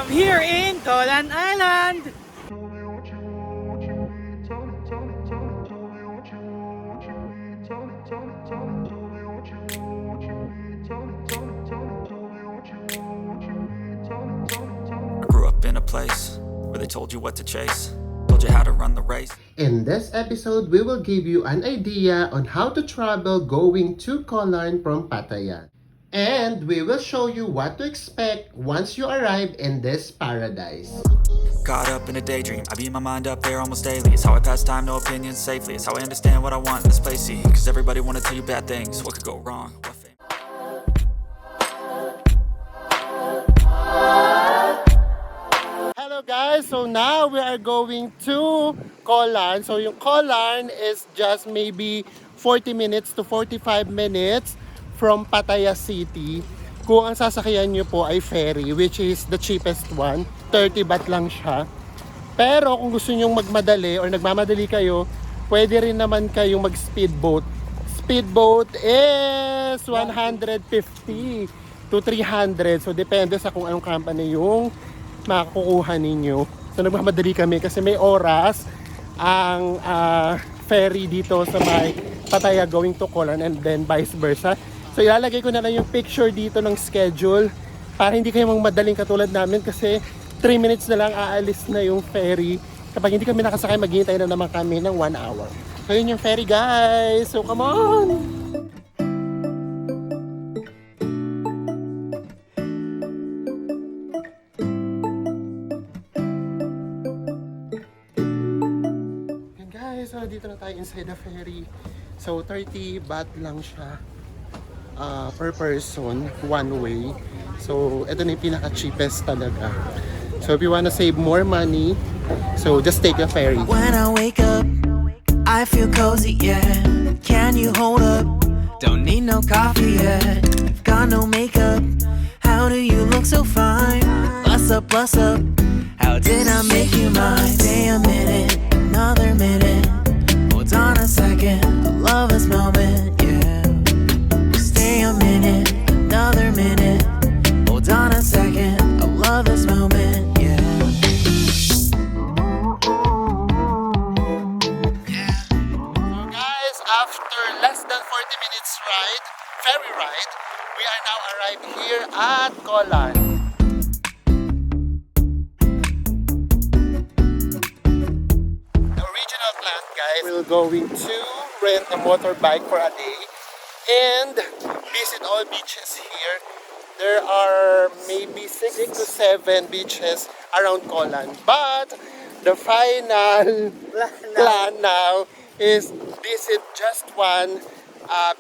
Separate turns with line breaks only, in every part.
am here in Colan Island.
I grew up in a place where they told you what to chase, told you how to run the race.
In this episode, we will give you an idea on how to travel going to Colan from Pattaya. And we will show you what to expect once you arrive in this paradise.
Caught up in a daydream, I beat my mind up there almost daily. It's how I pass time, no opinions safely. It's how I understand what I want in this place, see. Cause everybody wanna tell you bad things, what could go wrong?
Hello guys, so now we are going to Colan. So yung Colan is just maybe 40 minutes to 45 minutes from Pattaya City. Kung ang sasakyan nyo po ay ferry, which is the cheapest one, 30 baht lang siya. Pero kung gusto nyo magmadali or nagmamadali kayo, pwede rin naman kayong mag-speedboat. Speedboat is 150 to 300. So depende sa kung anong company yung makukuha ninyo. So nagmamadali kami kasi may oras ang ferry dito sa may Pattaya going to Colan and then vice versa. So ilalagay ko na lang yung picture dito ng schedule para hindi kayo madaling katulad namin kasi 3 minutes na lang aalis na yung ferry. Kapag hindi kami nakasakay, maghihintay na naman kami ng 1 hour. So yun yung ferry guys. So come on! Yan guys, so dito na tayo inside the ferry. So 30 baht lang siya. Per person, one way. So, ito na yung pinaka-cheapest talaga. So, if you wanna save more money, so just take a ferry.
When I wake up, I feel cozy, yeah. Can you hold up? Don't need no coffee yet. You've got no makeup. How do you look so fine? Bust up, bust up. How did I make you mine? Stay a minute, another minute. Hold on a second, I love this moment, yeah. Stay a minute, another minute. Hold on a second, I love this moment, yeah.
So guys, after less than 40 minutes ride, ferry ride, we are now arrived here at Colan. The original plan, guys, we're going to rent a motorbike for a day and visit all beaches here. There are maybe 6 to 7 beaches around Colan. But the final plan now is visit just one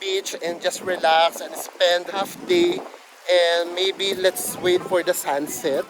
beach and just relax and spend half day and maybe let's wait for the sunset.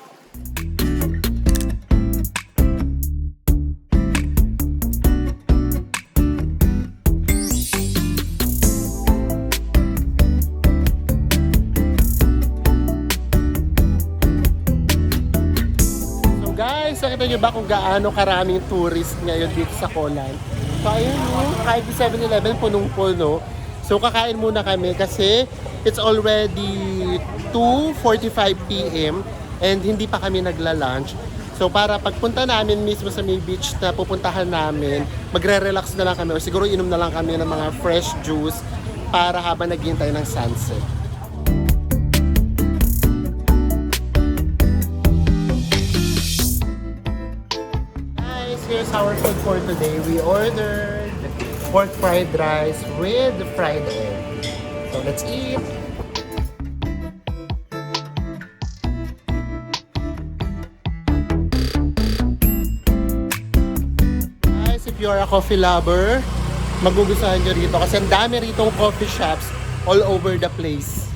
Nakita nyo ba kung gaano karaming tourist ngayon dito sa Colan? So ayun yung kahit 7-Eleven punong-puno. So kakain muna kami kasi it's already 2:45 PM and hindi pa kami nagla-lunch. So para pagpunta namin mismo sa may beach na pupuntahan namin, magre-relax na lang kami o siguro inom na lang kami ng mga fresh juice para habang naghihintay ng sunset. Here's our food for today. We ordered pork fried rice with fried egg. So let's eat. Guys, if you're a coffee lover, magugustuhan nyo rito kasi ang dami ritong coffee shops all over the place.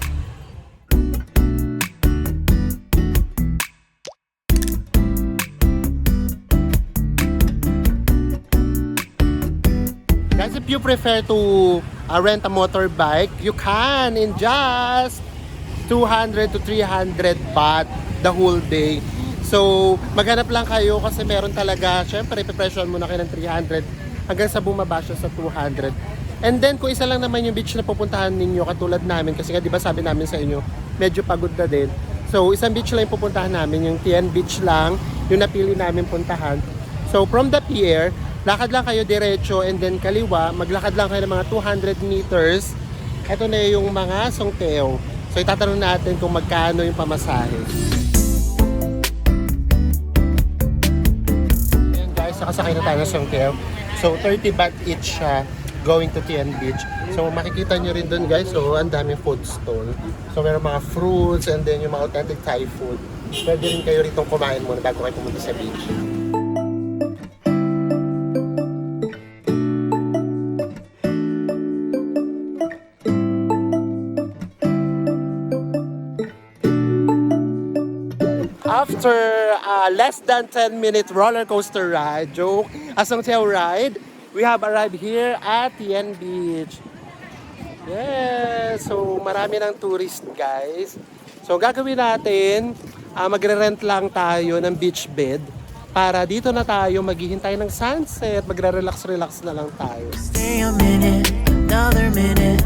Guys, if you prefer to rent a motorbike, you can in just 200 to 300 baht the whole day. So, maghanap lang kayo kasi meron talaga, syempre, ipipresyohan muna kayo ng 300 hanggang sa bumaba siya sa 200. And then, kung isa lang naman yung beach na pupuntahan ninyo, katulad namin, kasi nga, di ba sabi namin sa inyo, medyo pagod na din. So, isang beach lang yung pupuntahan namin, yung Tien Beach lang, yung napili namin puntahan. So, from the pier, lakad lang kayo diretso and then kaliwa, maglakad lang kayo ng mga 200 meters. Ito na yung mga Songteo. So, itatanong natin kung magkano yung pamasahe. Ayan guys, nakasakay na tayo ng Songteo. So, 30 baht each siya going to Tien Beach. So, makikita nyo rin dun guys, so ang daming food stall. So, meron mga fruits and then yung mga authentic Thai food. Pwede rin kayo rito kumain muna bago kayo pumunta sa beach. After less than 10-minute roller coaster ride, Songteo ride, we have arrived here at Tien Beach. Yes! So, marami ng tourist guys. So, gagawin natin, magre-rent lang tayo ng beach bed para dito na tayo maghihintay ng sunset. Magre-relax-relax na lang tayo.
Stay a minute, another minute.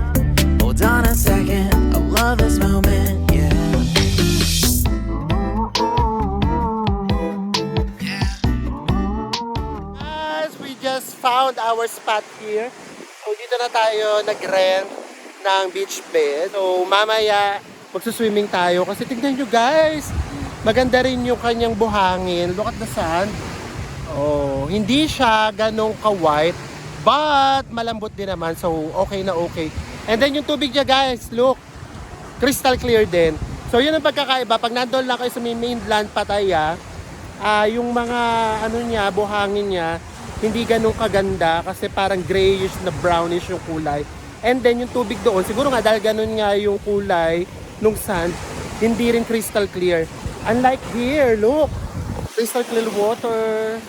Hold on a second, I love this moment, yeah.
Guys, we just found our spot here. So, dito na tayo nag-rent ng beach bed. So, mamaya magsuswimming tayo kasi tignan nyo guys, maganda rin yung kanyang buhangin. Look at the sun. Oh, hindi siya ganong ka-white, but malambot din naman. So, okay na okay. And then yung tubig niya guys, look, crystal clear din. So, yun ang pagkakaiba. Pag nandun lang kayo sa mainland Pattaya, yung mga ano niya, buhangin niya, hindi ganong kaganda kasi parang grayish na brownish yung kulay. And then yung tubig doon, siguro nga dahil ganun nga yung kulay nung sand, hindi rin crystal clear. Unlike here, look, crystal clear water.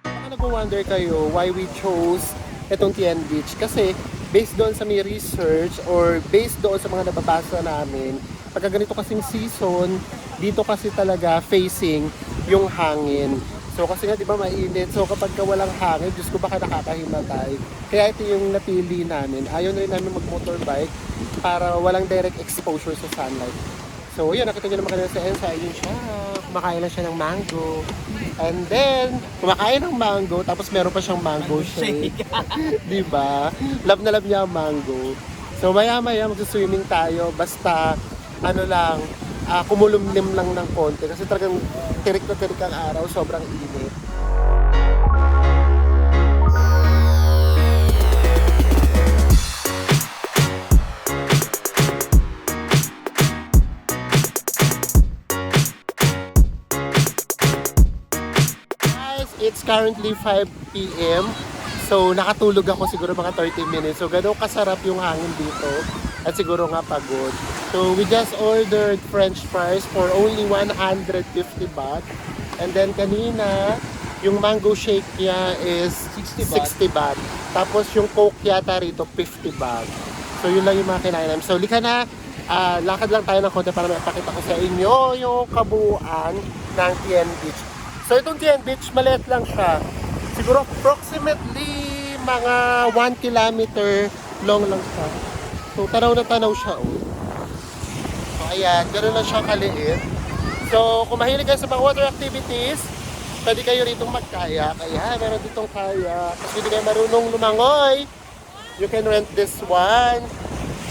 Baka nag-wonder kayo why we chose itong Tien Beach. Kasi based doon sa may research or based doon sa mga nababasa namin, pagka ganito kasing season, dito kasi talaga facing yung hangin. So kasi nga 'di ba mainit. So kapag walang hangin, Diyos ko baka nakakahimatay. Kaya ito yung napili namin. Ayaw na rin namin mag-motorbike para walang direct exposure sa sunlight. So yun, nakita niyo naman kanina sa Ensa, yun siya. Kumakain lang siya ng mango. And then, kumakain ng mango, tapos meron pa siyang mango shake. 'Di ba? Love na love niya ang mango. So maya-maya magsuswimming tayo. Basta ano lang, kumulumlim lang ng konti kasi talagang tirik na tirik ang araw, sobrang init. Guys, it's currently 5 p.m. So nakatulog ako siguro mga 30 minutes. So ganun kasarap yung hangin dito at siguro nga pagod. So we just ordered French fries for only 150 baht. And then kanina, yung mango shake niya is 60 baht. Tapos yung Coke yata rito 50 baht. So yun lang yung mga kinain namin. So lika na, lakad lang tayo ng konti para mapakita ko sa inyo yung kabuuan ng Tien Beach. So itong Tien Beach, maliit lang siya. Siguro approximately mga 1 kilometer long lang siya. So tanaw na tanaw siya. Oh. Ayan, gano'n na siya kaliit. So, kung mahilig kayo sa mga water activities, pwede kayo rito magkayak. Ayan, meron ditong kayak. Kasi hindi kayo marunong lumangoy, you can rent this one.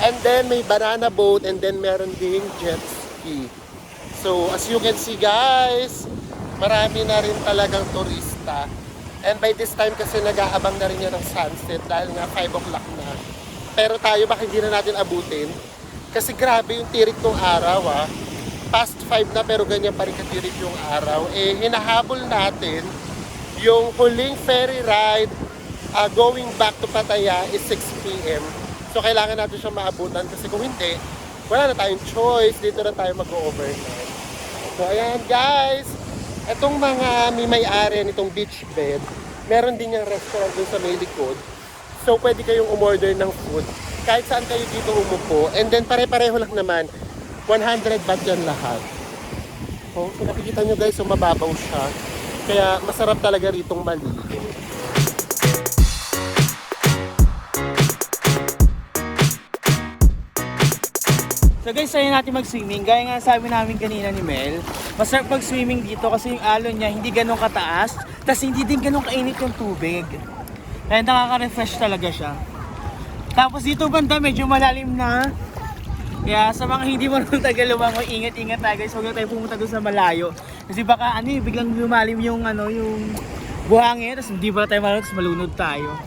And then, may banana boat and then meron ding jet ski. So, as you can see guys, marami na rin talagang turista. And by this time kasi nag-aabang na rin yan ng sunset dahil nga 5 o'clock na. Pero tayo, baka hindi na natin abutin. Kasi grabe yung tirik ng araw Past 5 na pero ganyan pa rin katirik yung araw. Hinahabol natin yung huling ferry ride going back to Pattaya is 6 p.m. So kailangan natin siyang maabutan kasi kung hindi, wala na tayong choice. Dito na tayo mag-overnight. So ayan guys, etong mga may-ari nitong beach bed, meron din yung restaurant dun sa may likod. So pwede kayong umorder ng food kahit saan kayo dito umupo. And then pare-pareho lang naman, 100 baht yan lahat. So kung nakikita nyo guys, so mababaw siya. Kaya masarap talaga ritong maligo.
So guys, try natin mag-swimming. Gaya nga sabi namin kanina ni Mel, masarap mag-swimming dito kasi yung alon niya hindi ganun kataas, tas hindi din ganun kainit yung tubig. Kaya nakaka-refresh talaga siya. Tapos dito banda medyo malalim na. Kaya sa mga hindi marunong taga lumangoy, ingat-ingat tayo guys. Huwag na tayo pumunta doon sa malayo. Kasi baka biglang lumalim yung yung buhangin, tapos hindi pa tayo marunong, tapos malunod tayo.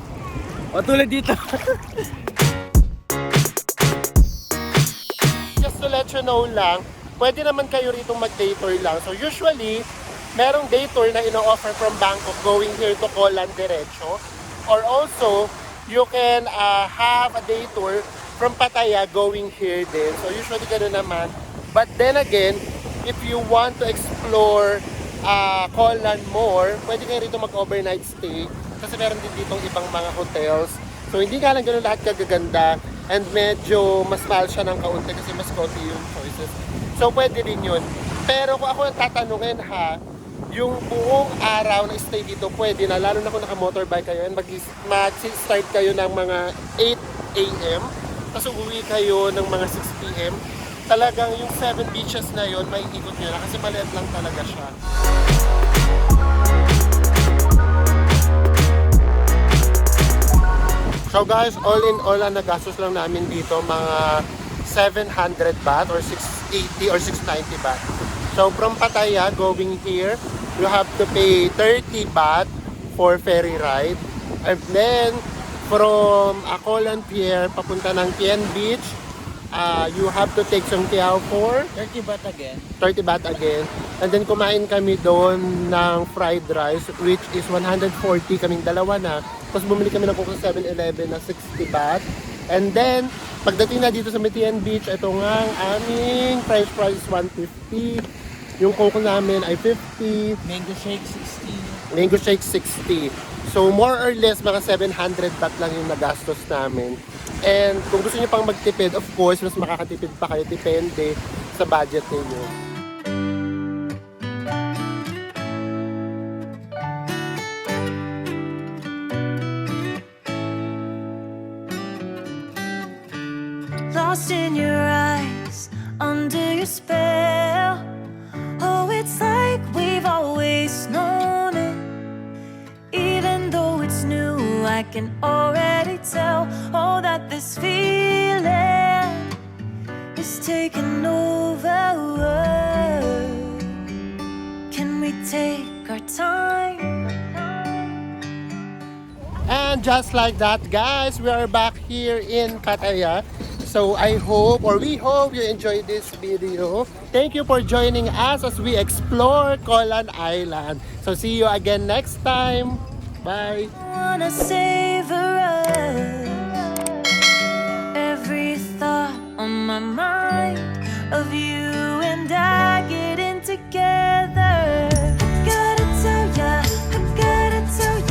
O tulad dito.
Just to let you know lang, pwede naman kayo rito mag-day tour lang. So usually, merong day tour na ino-offer from Bangkok going here to Koh Lan diretso. Or also, you can have a day tour from Pattaya going here din. So usually gano'n naman. But then again, if you want to explore Koh Lan more, pwede kayo rito mag-overnight stay. Kasi meron din ditong ibang mga hotels. So hindi nga lang gano'n lahat kagaganda. And medyo mas mahal siya ng kaunti kasi mas konti yung choices. So pwede din yun. Pero kung ako yung tatanungin yung buong araw na stay dito pwede na, lalo na kung naka-motorbike kayo and mag-start kayo ng mga 8 a.m. tapos uuwi kayo ng mga 6 p.m. Talagang yung 7 beaches na yun, may ikot nyo na kasi maliit lang talaga siya. So guys, all in all, ang nagastos lang namin dito mga 700 baht or 680 or 690 baht. So from Pattaya going here, you have to pay 30 baht for ferry ride. And then from Koh Lan Pier papunta ng Tien Beach, you have to take Song Piao for
30 baht again.
30 baht again. And then kumain kami doon ng fried rice which is 140 kaming dalawa na. Tapos bumili kami ng Coke sa 7-Eleven na 60 baht. And then pagdating na dito sa Tien Beach, ito nga ang aming french fries 150. Yung Coke namin ay 50.
Mango shake 60.
Mango shake 60. So more or less mga 700 baht lang yung nagastos namin. And kung gusto niyo pang magtipid, of course, mas makakatipid pa kayo. Depende sa budget niyo.
Lost in your eyes, under your spell. Oh, it's like we've always known it. Even though it's new, I can already tell. Oh, that this feeling is taking over. Can we take our time?
And just like that, guys, we are back here in Pattaya. So I hope, or we hope, you enjoyed this video. Thank you for joining us as we explore Koh Lan Island. So see you again next time. Bye!
Wanna savor us.